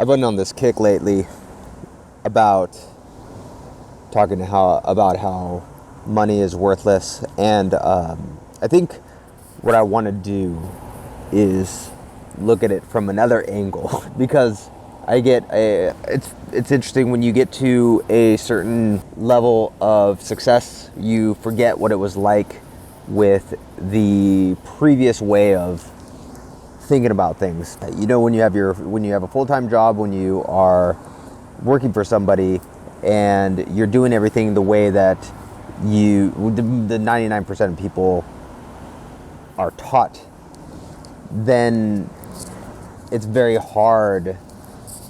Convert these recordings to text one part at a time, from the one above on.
I've been on this kick lately about talking about how money is worthless, and I think what I want to do is look at it from another angle because it's interesting when you get to a certain level of success, you forget what it was like with the previous way of thinking about things. You know, when you have a full-time job, when you are working for somebody and you're doing everything the way that the 99% of people are taught, then it's very hard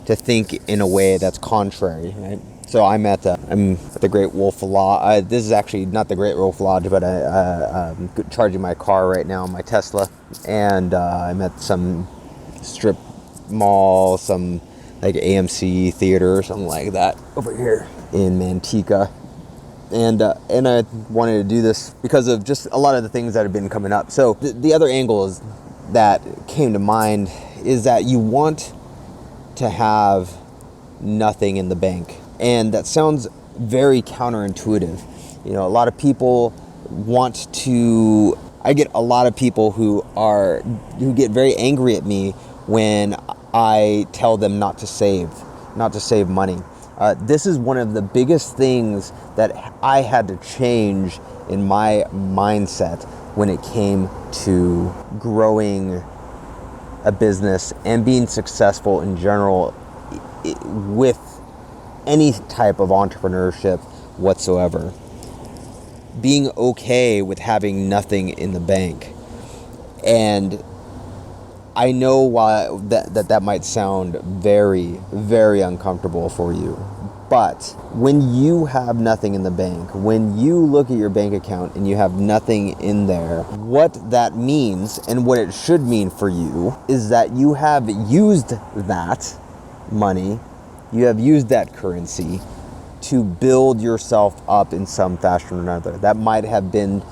to think in a way that's contrary, right? So I'm at the Great Wolf Lodge. This is actually not the Great Wolf Lodge, but I'm charging my car right now, my Tesla, and I'm at some strip mall, some like AMC theater or something like that over here in Manteca. And I wanted to do this because of just a lot of the things that have been coming up. So the other angle that came to mind is that you want to have nothing in the bank. And that sounds very counterintuitive. You know, a lot of people I get a lot of people who get very angry at me when I tell them not to save money. This is one of the biggest things that I had to change in my mindset when it came to growing a business and being successful in general with any type of entrepreneurship whatsoever. Being okay with having nothing in the bank. And I know why that might sound very, very uncomfortable for you. But when you have nothing in the bank, when you look at your bank account and you have nothing in there, what that means and what it should mean for you is that you have used that money, you have used that currency to build yourself up in some fashion or another. That might have been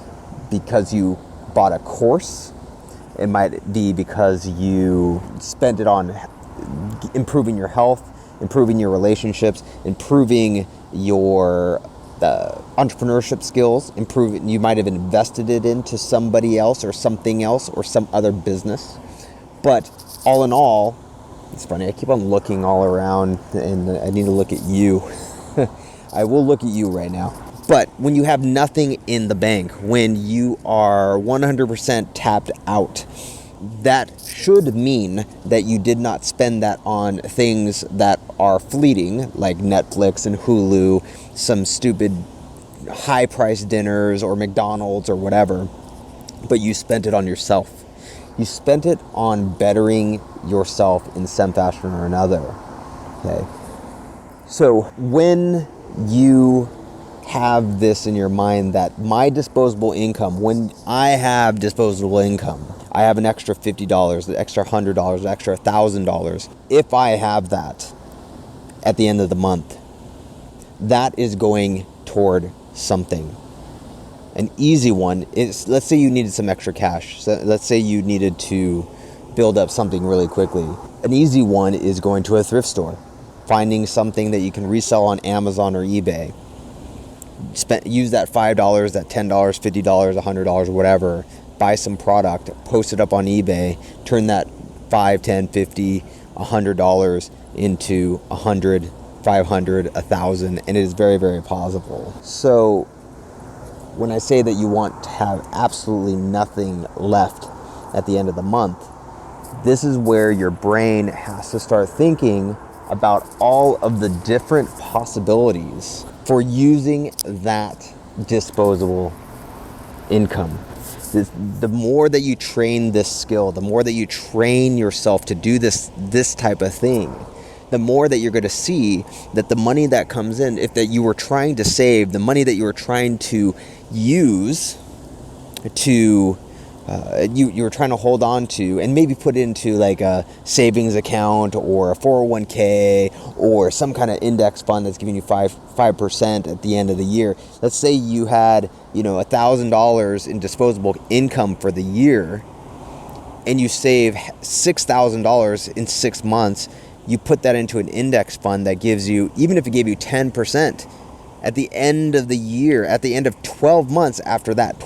because you bought a course. It might be because you spent it on improving your health, improving your relationships, improving your entrepreneurship skills, you might have invested it into somebody else or something else or some other business. But all in all, it's funny, I keep on looking all around and I need to look at you. I will look at you right now. But when you have nothing in the bank, when you are 100% tapped out, that should mean that you did not spend that on things that are fleeting, like Netflix and Hulu, some stupid high-priced dinners or McDonald's or whatever, but you spent it on yourself. You spent it on bettering yourself in some fashion or another. Okay. So when you have this in your mind that my disposable income, when I have disposable income, I have an extra $50, an extra $100, an extra $1,000. If I have that at the end of the month, that is going toward something. An easy one is, let's say you needed some extra cash. So let's say you needed to build up something really quickly. An easy one is going to a thrift store, finding something that you can resell on Amazon or eBay. Use that $5, that $10, $50, $100, whatever, buy some product, post it up on eBay, turn that $5, $10, $50, $100 into $100, $500, $1,000, and it is very, very possible. So when I say that you want to have absolutely nothing left at the end of the month, this is where your brain has to start thinking about all of the different possibilities for using that disposable income. The more that you train this skill, the more that you train yourself to do this type of thing, the more that you're going to see that the money that comes in, if that you were trying to save, the money that you were trying to use to you were trying to hold on to and maybe put into like a savings account or a 401k or some kind of index fund that's giving you 5% at the end of the year. Let's say you had, $1,000 in disposable income for the year and you save $6,000 in 6 months. you put that into an index fund that gives you, even if it gave you 10%, at the end of the year, at the end of 12 months after that,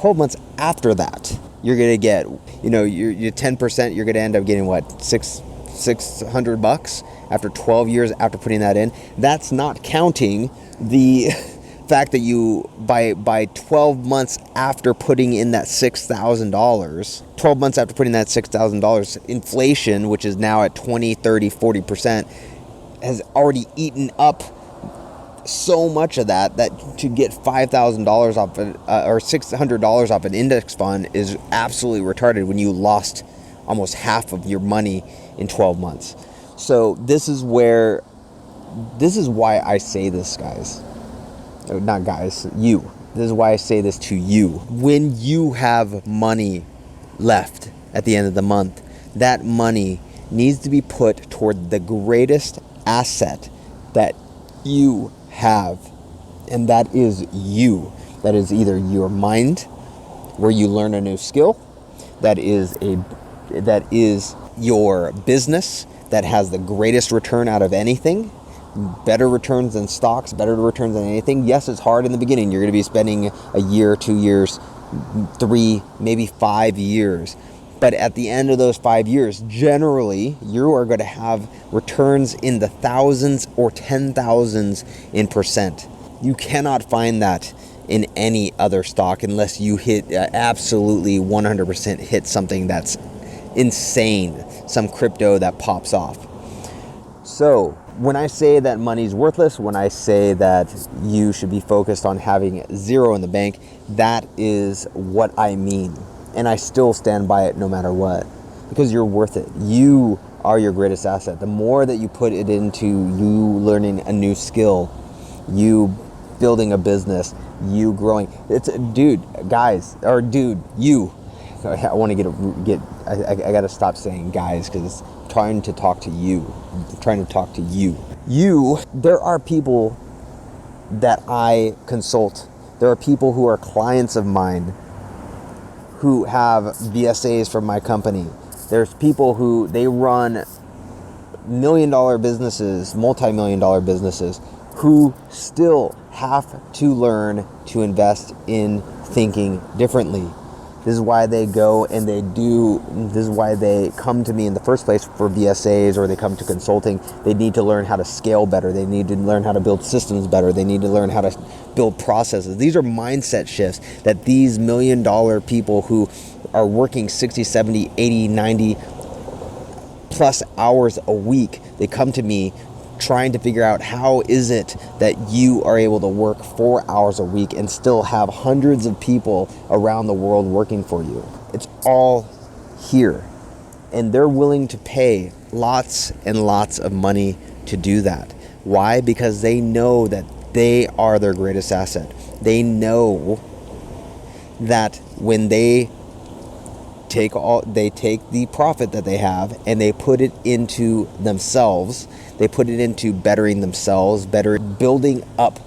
you're going to get, your 10%, you're going to end up getting what, $600 after 12 years after putting that in. That's not counting the fact that you, by 12 months after putting in that $6,000, 12 months after putting that $6,000, inflation, which is now at 20, 30, 40%, has already eaten up so much of that to get $5,000 off or $600 off an index fund is absolutely retarded when you lost almost half of your money in 12 months. So this is why I say this, guys. Not guys, you. This is why I say this to you. When you have money left at the end of the month, that money needs to be put toward the greatest asset that you have, and that is you. That is either your mind, where you learn a new skill, that is your business that has the greatest return out of anything, better returns than stocks, better returns than anything. Yes, it's hard in the beginning. You're going to be spending a year, 2 years, 3, maybe 5 years. But at the end of those 5 years, generally, you are going to have returns in the thousands or 10,000s in percent. You cannot find that in any other stock unless you hit absolutely 100% hit something that's insane, some crypto that pops off. So when I say that money's worthless, when I say that you should be focused on having zero in the bank, that is what I mean. And I still stand by it no matter what, because you're worth it. You are your greatest asset. The more that you put it into you learning a new skill, you building a business, you growing. It's you. I want to I got to stop saying guys because it's trying to talk to you. I'm trying to talk to you. There are people that I consult. There are people who are clients of mine who have VSAs from my company. There's people who they run million-dollar businesses, multi-million-dollar businesses, who still have to learn to invest in thinking differently. This is why they go and this is why they come to me in the first place for VSAs, or they come to consulting. They need to learn how to scale better. They need to learn how to build systems better. They need to learn how to build processes. These are mindset shifts that these million-dollar people who are working 60, 70, 80, 90 plus hours a week, they come to me trying to figure out how is it that you are able to work 4 hours a week and still have hundreds of people around the world working for you. It's all here. And they're willing to pay lots and lots of money to do that. Why? Because they know that they are their greatest asset. They know that when they take the profit that they have and they put it into themselves, they put it into bettering themselves, building up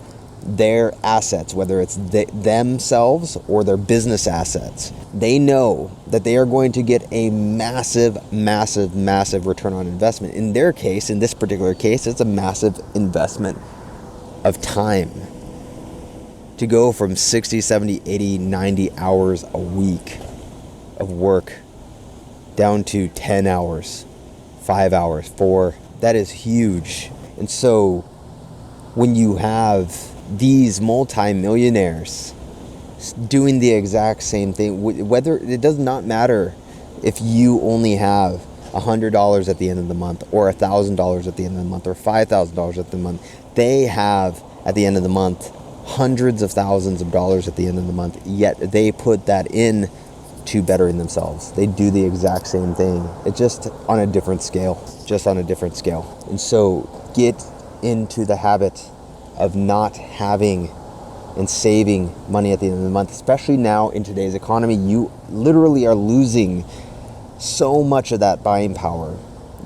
their assets, whether it's themselves or their business assets. They know that they are going to get a massive, massive, massive return on investment. In their case, in this particular case, it's a massive investment of time to go from 60, 70, 80, 90 hours a week of work down to 10 hours, 5 hours, 4. That is huge. And so when you have these multi-millionaires doing the exact same thing, whether it does not matter if you only have $100 at the end of the month or $1,000 at the end of the month or $5,000 at the month, they have at the end of the month hundreds of thousands of dollars at the end of the month, yet they put that in to bettering themselves. They do the exact same thing. It's just on a different scale. And so get into the habit of not having and saving money at the end of the month, especially now in today's economy. You literally are losing so much of that buying power.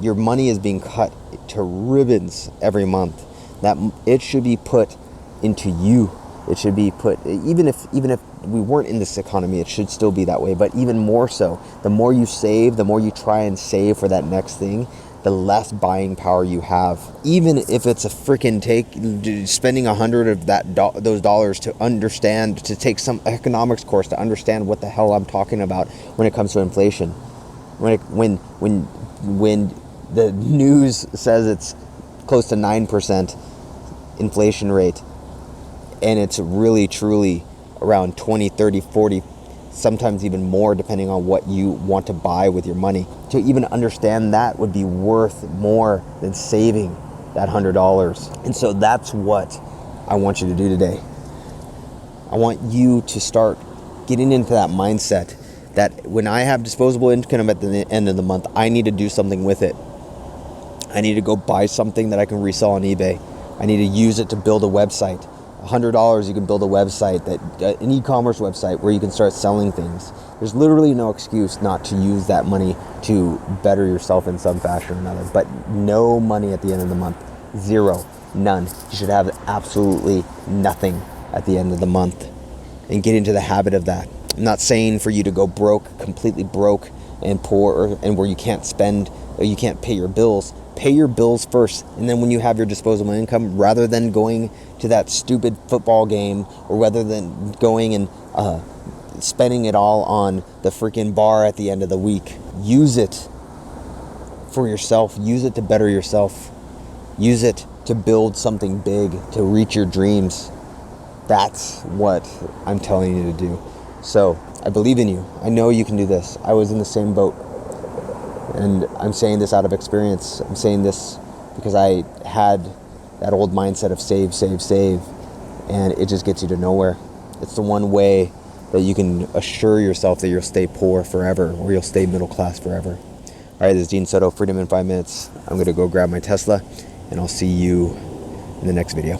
Your money is being cut to ribbons every month. That it should be put into you. It should be put, even if we weren't in this economy, it should still be that way, but even more so. The more you save, the more you try and save for that next thing, the less buying power you have. Even if it's a freaking spending 100 of those dollars to understand, to take some economics course to understand what the hell I'm talking about when it comes to inflation. When the news says it's close to 9% inflation rate, and it's really truly around 20, 30, 40, sometimes even more, depending on what you want to buy with your money. To even understand that would be worth more than saving that $100. And so that's what I want you to do today. I want you to start getting into that mindset that when I have disposable income at the end of the month, I need to do something with it. I need to go buy something that I can resell on eBay. I need to use it to build a website. $100, you can build a website, an e-commerce website where you can start selling things. There's literally no excuse not to use that money to better yourself in some fashion or another. But no money at the end of the month. Zero. None. You should have absolutely nothing at the end of the month. And get into the habit of that. I'm not saying for you to go broke, completely broke and poor, and where you can't spend, or you can't pay your bills. Pay your bills first, and then when you have your disposable income, rather than going to that stupid football game, or rather than going and spending it all on the freaking bar at the end of the week, use it for yourself. Use it to better yourself. Use it to build something big, to reach your dreams. That's what I'm telling you to do. So I believe in you. I know you can do this. I was in the same boat. And I'm saying this out of experience. I'm saying this because I had that old mindset of save, save, save. And it just gets you to nowhere. It's the one way that you can assure yourself that you'll stay poor forever, or you'll stay middle class forever. All right, this is Dean Soto, Freedom in 5 Minutes. I'm going to go grab my Tesla, and I'll see you in the next video.